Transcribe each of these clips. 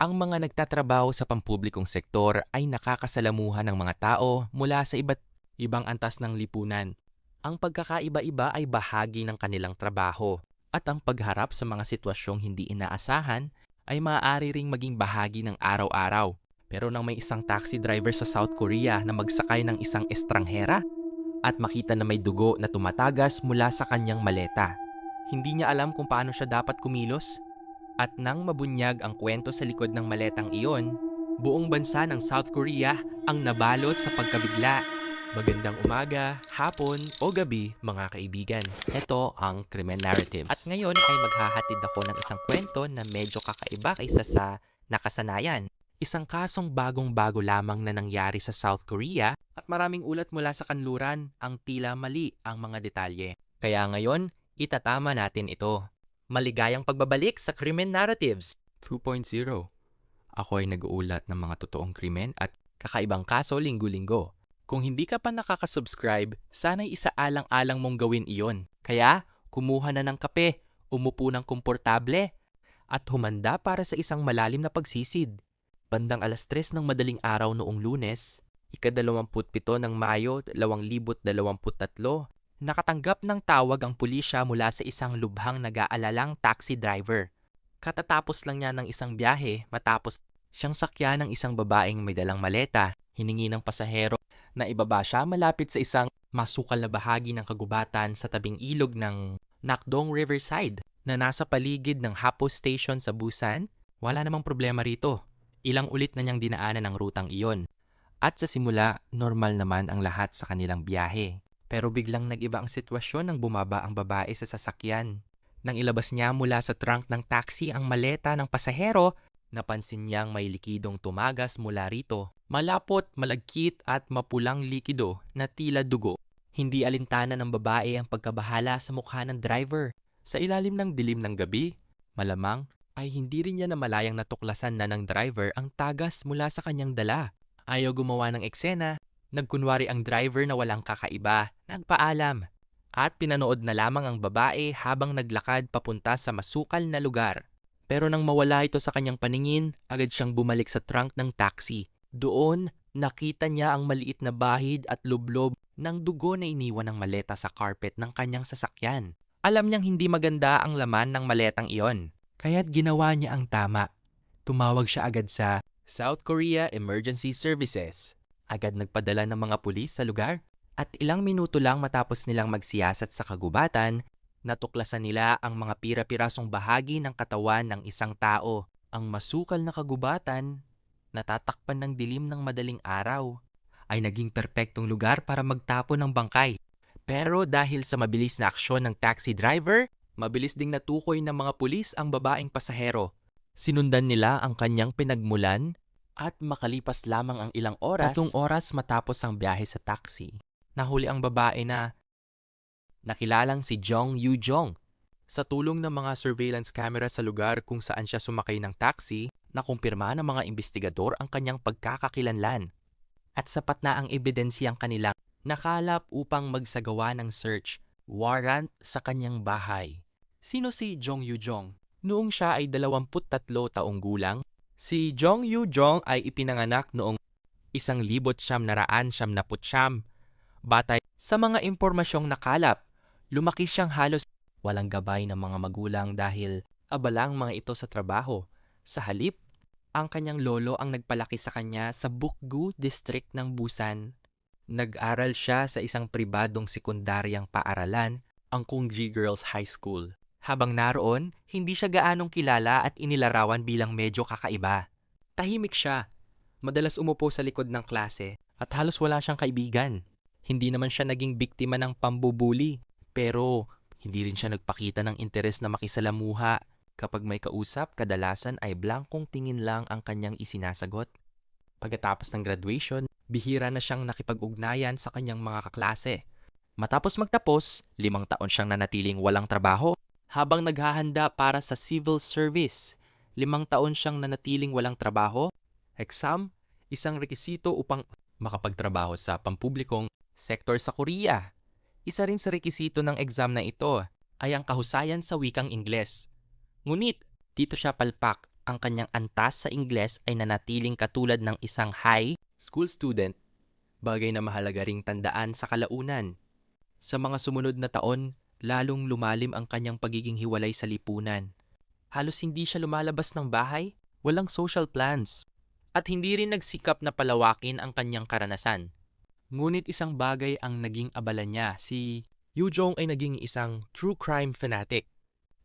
Ang mga nagtatrabaho sa pampublikong sektor ay nakakasalamuhan ng mga tao mula sa iba't ibang antas ng lipunan. Ang pagkakaiba-iba ay bahagi ng kanilang trabaho at ang pagharap sa mga sitwasyong hindi inaasahan ay maaari ring maging bahagi ng araw-araw. Pero nang may isang taxi driver sa South Korea na magsakay ng isang estranghera at makita na may dugo na tumatagas mula sa kanyang maleta, hindi niya alam kung paano siya dapat kumilos. At nang mabunyag ang kwento sa likod ng maletang iyon, buong bansa ng South Korea ang nabalot sa pagkabigla. Magandang umaga, hapon o gabi mga kaibigan. Ito ang Krimen Narratives. At ngayon ay maghahatid ako ng isang kwento na medyo kakaiba kaysa sa nakasanayan. Isang kasong bagong-bago lamang na nangyari sa South Korea at maraming ulat mula sa kanluran ang tila mali ang mga detalye. Kaya ngayon, itatama natin ito. Maligayang pagbabalik sa Krimen Narratives 2.0. Ako ay nag-uulat ng mga totoong krimen at kakaibang kaso linggo-linggo. Kung hindi ka pa nakaka-subscribe, sana'y isaalang-alang mong gawin iyon. Kaya, kumuha na ng kape, umupo ng komportable, at humanda para sa isang malalim na pagsisid. Bandang 3:00 ng madaling araw noong Lunes, ika-27 ng Mayo 2023, nakatanggap ng tawag ang pulisya mula sa isang lubhang nag-aalalang taxi driver. Katatapos lang niya ng isang biyahe matapos siyang sakyan ng isang babaeng may dalang maleta. Hiningi ng pasahero na ibaba siya malapit sa isang masukal na bahagi ng kagubatan sa tabing ilog ng Nakdong Riverside na nasa paligid ng Hapo Station sa Busan. Wala namang problema rito. Ilang ulit na niyang dinaanan ang rutang iyon. At sa simula, normal naman ang lahat sa kanilang biyahe. Pero biglang nag-iba ang sitwasyon nang bumaba ang babae sa sasakyan. Nang ilabas niya mula sa trunk ng taxi ang maleta ng pasahero, napansin niyang may likidong tumagas mula rito. Malapot, malagkit at mapulang likido na tila dugo. Hindi alintana ng babae ang pagkabahala sa mukha ng driver. Sa ilalim ng dilim ng gabi, malamang ay hindi rin niya namalayang natuklasan na ng driver ang tagas mula sa kanyang dala. Ayaw gumawa ng eksena. Nagkunwari ang driver na walang kakaiba, nagpaalam, at pinanood na lamang ang babae habang naglakad papunta sa masukal na lugar. Pero nang mawala ito sa kanyang paningin, agad siyang bumalik sa trunk ng taxi. Doon, nakita niya ang maliit na bahid at lublob ng dugo na iniwan ng maleta sa carpet ng kanyang sasakyan. Alam niyang hindi maganda ang laman ng maletang iyon, kaya't ginawa niya ang tama. Tumawag siya agad sa South Korea Emergency Services. Agad nagpadala ng mga pulis sa lugar at ilang minuto lang matapos nilang magsiyasat sa kagubatan, natuklasan nila ang mga pira-pirasong bahagi ng katawan ng isang tao. Ang masukal na kagubatan, natatakpan ng dilim ng madaling araw, ay naging perpektong lugar para magtapon ng bangkay. Pero dahil sa mabilis na aksyon ng taxi driver, mabilis ding natukoy ng mga pulis ang babaeng pasahero. Sinundan nila ang kanyang pinagmulan. At makalipas lamang ang ilang oras, 3 oras matapos ang biyahe sa taxi, nahuli ang babae na nakilalang si Jong Yoo-jong. Sa tulong ng mga surveillance camera sa lugar kung saan siya sumakay ng taxi, nakumpirma ng mga investigador ang kanyang pagkakakilanlan. At sapat na ang ebidensyang kanilang nakalap upang magsagawa ng search warrant sa kanyang bahay. Sino si Jong Yoo-jong? Noong siya ay 23 taong gulang, si Jong Yoo-jong ay ipinanganak noong 1979. Batay sa mga impormasyong nakalap, lumaki siyang halos walang gabay ng mga magulang dahil abalang mga ito sa trabaho. Sa halip, ang kanyang lolo ang nagpalaki sa kanya sa Bukgu District ng Busan. Nag-aral siya sa isang pribadong sekundaryang paaralan, ang Kungji Girls High School. Habang naroon, hindi siya gaanong kilala at inilarawan bilang medyo kakaiba. Tahimik siya. Madalas umupo sa likod ng klase at halos wala siyang kaibigan. Hindi naman siya naging biktima ng pambubuli, pero hindi rin siya nagpakita ng interes na makisalamuha. Kapag may kausap, kadalasan ay blankong tingin lang ang kanyang isinasagot. Pagkatapos ng graduation, bihira na siyang nakipag-ugnayan sa kanyang mga kaklase. Matapos magtapos, 5 taon siyang nanatiling walang trabaho. Habang naghahanda para sa civil service, 5 taon siyang nanatiling walang trabaho. Exam, isang rekisito upang makapagtrabaho sa pampublikong sektor sa Korea. Isa rin sa rekisito ng exam na ito ay ang kahusayan sa wikang Ingles. Ngunit, dito siya palpak ang kanyang antas sa Ingles ay nanatiling katulad ng isang high school student, bagay na mahalaga ring tandaan sa kalaunan. Sa mga sumunod na taon, lalong lumalim ang kanyang pagiging hiwalay sa lipunan. Halos hindi siya lumalabas ng bahay, walang social plans, at hindi rin nagsikap na palawakin ang kanyang karanasan. Ngunit isang bagay ang naging abala niya. Si Yu Jong ay naging isang true crime fanatic.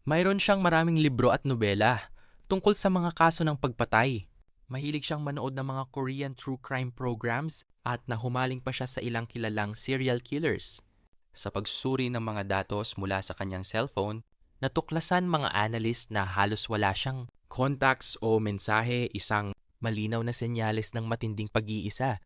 Mayroon siyang maraming libro at nobela tungkol sa mga kaso ng pagpatay. Mahilig siyang manood ng mga Korean true crime programs at nahumaling pa siya sa ilang kilalang serial killers. Sa pagsusuri ng mga datos mula sa kanyang cellphone, natuklasan mga analyst na halos wala siyang contacts o mensahe, isang malinaw na senyales ng matinding pag-iisa.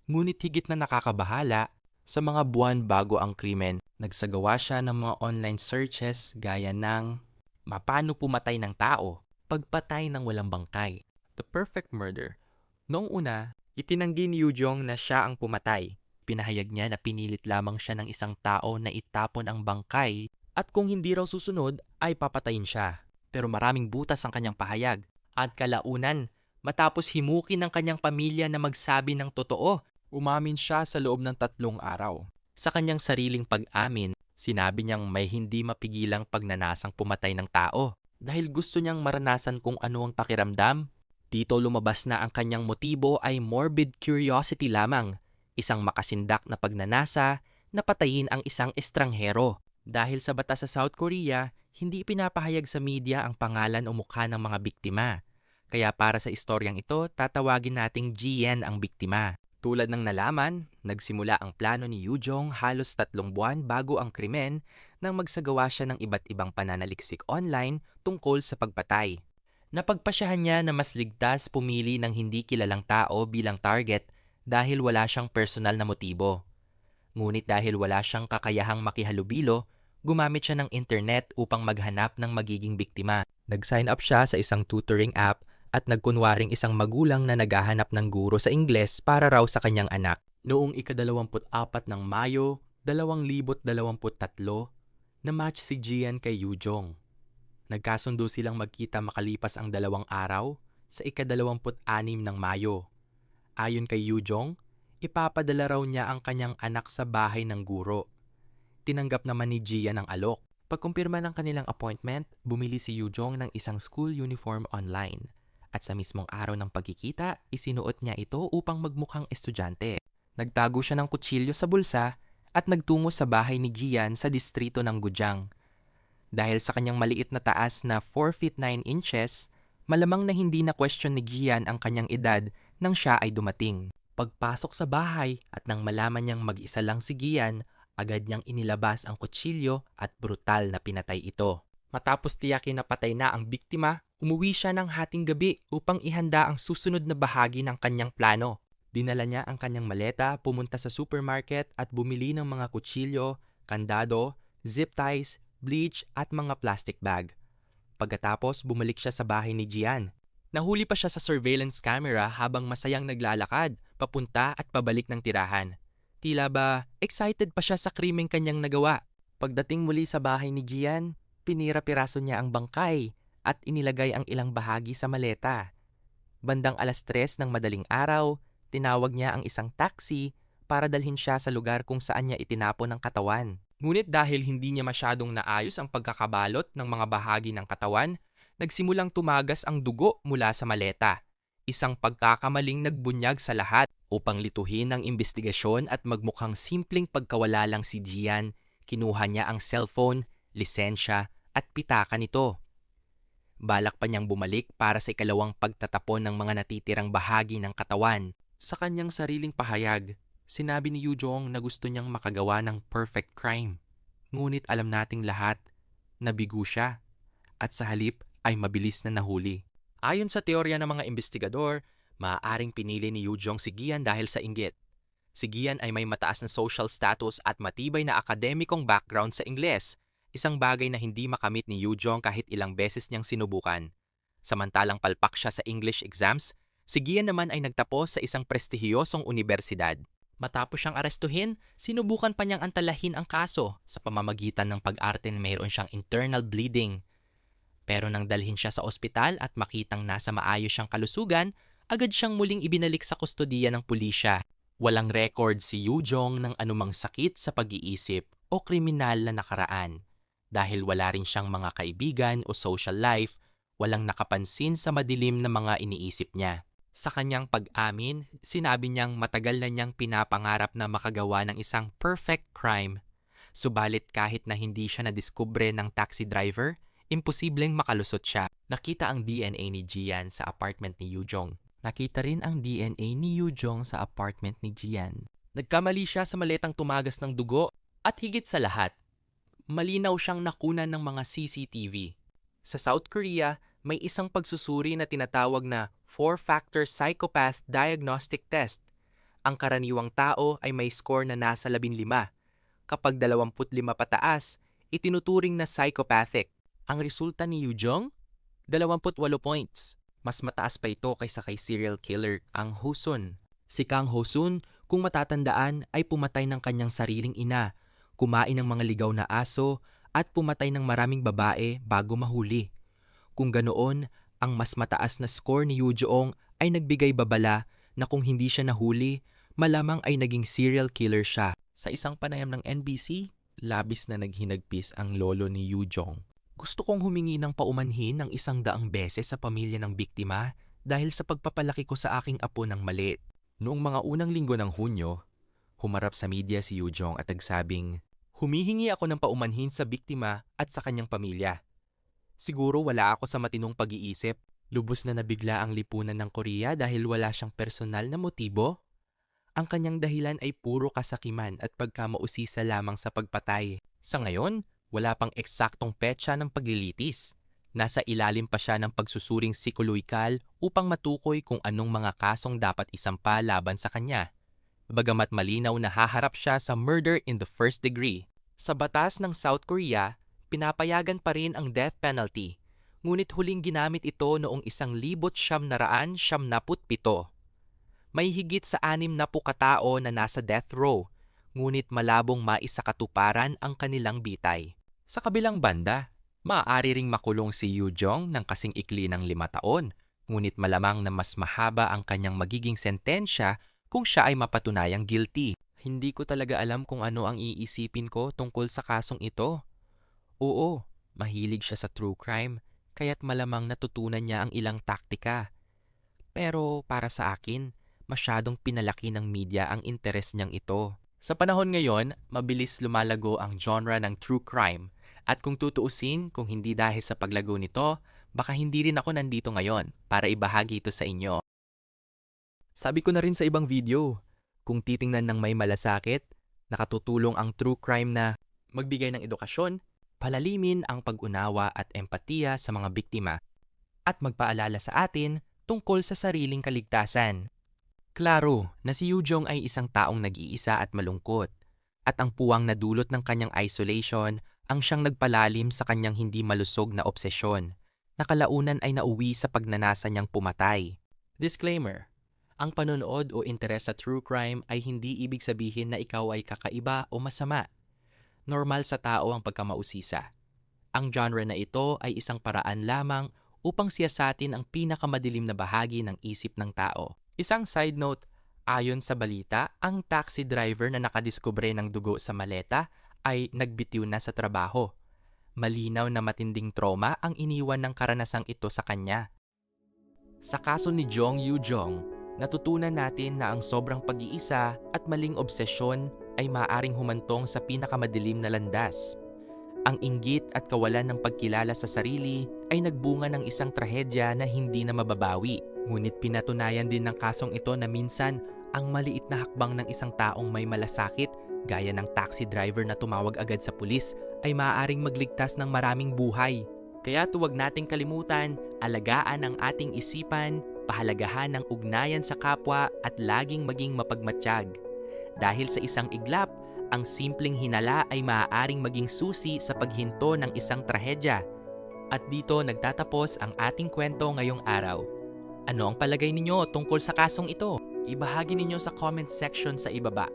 Ngunit higit na nakakabahala, sa mga buwan bago ang krimen, nagsagawa siya ng mga online searches gaya ng "Mapano pumatay ng tao?", "Pagpatay ng walang bangkay", "The Perfect Murder". Noong una, itinanggi ni Yu Jong na siya ang pumatay. Pinahayag niya na pinilit lamang siya ng isang tao na itapon ang bangkay at kung hindi raw susunod ay papatayin siya. Pero maraming butas ang kanyang pahayag. At kalaunan, matapos himukin ng kanyang pamilya na magsabi ng totoo, umamin siya sa loob ng 3 araw. Sa kanyang sariling pag-amin, sinabi niyang may hindi mapigilang pagnanasang pumatay ng tao dahil gusto niyang maranasan kung ano ang pakiramdam. Dito lumabas na ang kanyang motibo ay morbid curiosity lamang, isang makasindak na pagnanasa na patayin ang isang estranghero. Dahil sa batas sa South Korea, hindi pinapahayag sa media ang pangalan o mukha ng mga biktima. Kaya para sa istoryang ito, tatawagin nating Jian ang biktima. Tulad ng nalaman, nagsimula ang plano ni Yu Jong halos 3 buwan bago ang krimen nang magsagawa siya ng iba't ibang pananaliksik online tungkol sa pagpatay. Napagpasyahan niya na mas ligtas pumili ng hindi kilalang tao bilang target dahil wala siyang personal na motibo. Ngunit dahil wala siyang kakayahang makihalubilo, gumamit siya ng internet upang maghanap ng magiging biktima. Nag-sign up siya sa isang tutoring app at nagkunwaring isang magulang na naghahanap ng guro sa Ingles para raw sa kanyang anak. Noong ika-24 ng Mayo, 2023, na-match si Jian kay Yu Jong. Nagkasundo silang magkita makalipas ang 2 araw sa ika-26 ng Mayo. Ayon kay Yu Jong, ipapadala raw niya ang kanyang anak sa bahay ng guro. Tinanggap naman ni Jian ang alok. Pagkumpirma ng kanilang appointment, bumili si Yu Jong ng isang school uniform online. At sa mismong araw ng pagkikita, isinuot niya ito upang magmukhang estudyante. Nagtago siya ng kutsilyo sa bulsa at nagtungo sa bahay ni Jian sa distrito ng Gujang. Dahil sa kanyang maliit na taas na 4 feet 9 inches, malamang na hindi na question ni Jian ang kanyang edad nang siya ay dumating. Pagpasok sa bahay at nang malaman niyang mag-isa lang si Jian, agad niyang inilabas ang kutsilyo at brutal na pinatay ito. Matapos tiyakin na patay na ang biktima, umuwi siya ng hating gabi upang ihanda ang susunod na bahagi ng kanyang plano. Dinala niya ang kanyang maleta, pumunta sa supermarket at bumili ng mga kutsilyo, kandado, zip ties, bleach at mga plastic bag. Pagkatapos, bumalik siya sa bahay ni Jian. Nahuli pa siya sa surveillance camera habang masayang naglalakad, papunta at pabalik ng tirahan. Tila ba excited pa siya sa krimeng kanyang nagawa. Pagdating muli sa bahay ni Jian, pinira-piraso niya ang bangkay at inilagay ang ilang bahagi sa maleta. Bandang 3:00 ng madaling araw, tinawag niya ang isang taxi para dalhin siya sa lugar kung saan niya itinapon ang katawan. Ngunit dahil hindi niya masyadong naayos ang pagkakabalot ng mga bahagi ng katawan, nagsimulang tumagas ang dugo mula sa maleta. Isang pagkakamaling nagbunyag sa lahat. Upang lituhin ang imbestigasyon at magmukhang simpleng pagkawala lang si Jian, kinuha niya ang cellphone, lisensya at pitaka nito. Balak pa niyang bumalik para sa ikalawang pagtatapon ng mga natitirang bahagi ng katawan. Sa kanyang sariling pahayag, sinabi ni Yu Jong na gusto niyang makagawa ng perfect crime. Ngunit alam nating lahat, nabigo siya at sa halip ay mabilis na nahuli. Ayon sa teorya ng mga investigador, maaaring pinili ni Yu Jong si Gian dahil sa inggit. Si Gian ay may mataas na social status at matibay na akademikong background sa Ingles, isang bagay na hindi makamit ni Yu Jong kahit ilang beses niyang sinubukan. Samantalang palpak siya sa English exams, si Gian naman ay nagtapos sa isang prestihiyosong unibersidad. Matapos siyang arestuhin, sinubukan pa niyang antalahin ang kaso sa pamamagitan ng pag-arte na mayroon siyang internal bleeding. Pero nang dalhin siya sa ospital at makitang nasa maayos siyang kalusugan, agad siyang muling ibinalik sa kustodiya ng pulisya. Walang record si Yoo Jong ng anumang sakit sa pag-iisip o kriminal na nakaraan. Dahil wala rin siyang mga kaibigan o social life, walang nakapansin sa madilim na mga iniisip niya. Sa kanyang pag-amin, sinabi niyang matagal na niyang pinapangarap na makagawa ng isang perfect crime. Subalit kahit na hindi siya nadiskubre ng taxi driver, imposibleng makalusot siya. Nakita ang DNA ni Jian sa apartment ni Yoo Jong. Nakita rin ang DNA ni Yoo Jong sa apartment ni Jian. Nagkamali siya sa maletang tumagas ng dugo at higit sa lahat, malinaw siyang nakunan ng mga CCTV. Sa South Korea, may isang pagsusuri na tinatawag na 4-factor psychopath diagnostic test. Ang karaniwang tao ay may score na nasa 15. Kapag 25 pataas, itinuturing na psychopathic. Ang resulta ni Yoo Jong? 28 points. Mas mataas pa ito kaysa kay serial killer Kang Ho-sun. Si Kang Ho-sun, kung matatandaan, ay pumatay ng kanyang sariling ina, kumain ng mga ligaw na aso, at pumatay ng maraming babae bago mahuli. Kung ganoon, ang mas mataas na score ni Yoo Jong ay nagbigay babala na kung hindi siya nahuli, malamang ay naging serial killer siya. Sa isang panayam ng NBC, labis na naghinagpis ang lolo ni Yoo Jong. Gusto kong humingi ng paumanhin ng 100 beses sa pamilya ng biktima dahil sa pagpapalaki ko sa aking apo ng maliit. Noong mga unang linggo ng Hunyo, humarap sa media si Yoo Jong at nagsabing, "Humihingi ako ng paumanhin sa biktima at sa kanyang pamilya. Siguro wala ako sa matinong pag-iisip." Lubos na nabigla ang lipunan ng Korea dahil wala siyang personal na motibo. Ang kanyang dahilan ay puro kasakiman at pagkamausisa lamang sa pagpatay. Sa ngayon, wala pang eksaktong petsa ng paglilitis. Nasa ilalim pa siya ng pagsusuring psikoloikal upang matukoy kung anong mga kasong dapat isampa laban sa kanya. Bagamat malinaw na haharap siya sa murder in the first degree. Sa batas ng South Korea, pinapayagan pa rin ang death penalty, ngunit huling ginamit ito noong 1977. May higit sa 60 katao na nasa death row, ngunit malabong maisakatuparan ang kanilang bitay. Sa kabilang banda, maaari ring makulong si Yoo Jong ng kasing ikli ng 5 taon, ngunit malamang na mas mahaba ang kanyang magiging sentensya kung siya ay mapatunayang guilty. Hindi ko talaga alam kung ano ang iisipin ko tungkol sa kasong ito. Oo, mahilig siya sa true crime, kaya't malamang natutunan niya ang ilang taktika. Pero para sa akin, masyadong pinalaki ng media ang interes niyang ito. Sa panahon ngayon, mabilis lumalago ang genre ng true crime. At kung tutuusin, kung hindi dahil sa paglago nito, baka hindi rin ako nandito ngayon para ibahagi ito sa inyo. Sabi ko na rin sa ibang video, kung titingnan ng may malasakit, nakatutulong ang true crime na magbigay ng edukasyon, palalimin ang pag-unawa at empatiya sa mga biktima, at magpaalala sa atin tungkol sa sariling kaligtasan. Klaro na si Yoo Jong ay isang taong nag-iisa at malungkot, at ang puwang na dulot ng kanyang isolation ang siyang nagpalalim sa kanyang hindi malusog na obsesyon, na kalaunan ay nauwi sa pagnanasa niyang pumatay. Disclaimer: ang panonood o interes sa true crime ay hindi ibig sabihin na ikaw ay kakaiba o masama. Normal sa tao ang pagkamausisa. Ang genre na ito ay isang paraan lamang upang siyasatin ang pinakamadilim na bahagi ng isip ng tao. Isang side note, ayon sa balita, ang taxi driver na nakadiskubre ng dugo sa maleta ay nagbitiw na sa trabaho. Malinaw na matinding trauma ang iniwan ng karanasang ito sa kanya. Sa kaso ni Jong Yoo Jong, natutunan natin na ang sobrang pag-iisa at maling obsesyon ay maaaring humantong sa pinakamadilim na landas. Ang inggit at kawalan ng pagkilala sa sarili ay nagbunga ng isang trahedya na hindi na mababawi. Ngunit pinatunayan din ng kasong ito na minsan ang maliit na hakbang ng isang taong may malasakit gaya ng taxi driver na tumawag agad sa pulis ay maaaring magligtas ng maraming buhay. Kaya huwag nating kalimutan, alagaan ang ating isipan, pahalagahan ang ugnayan sa kapwa at laging maging mapagmatsyag. Dahil sa isang iglap, ang simpleng hinala ay maaaring maging susi sa paghinto ng isang trahedya. At dito nagtatapos ang ating kwento ngayong araw. Ano ang palagay ninyo tungkol sa kasong ito? Ibahagi ninyo sa comment section sa ibaba.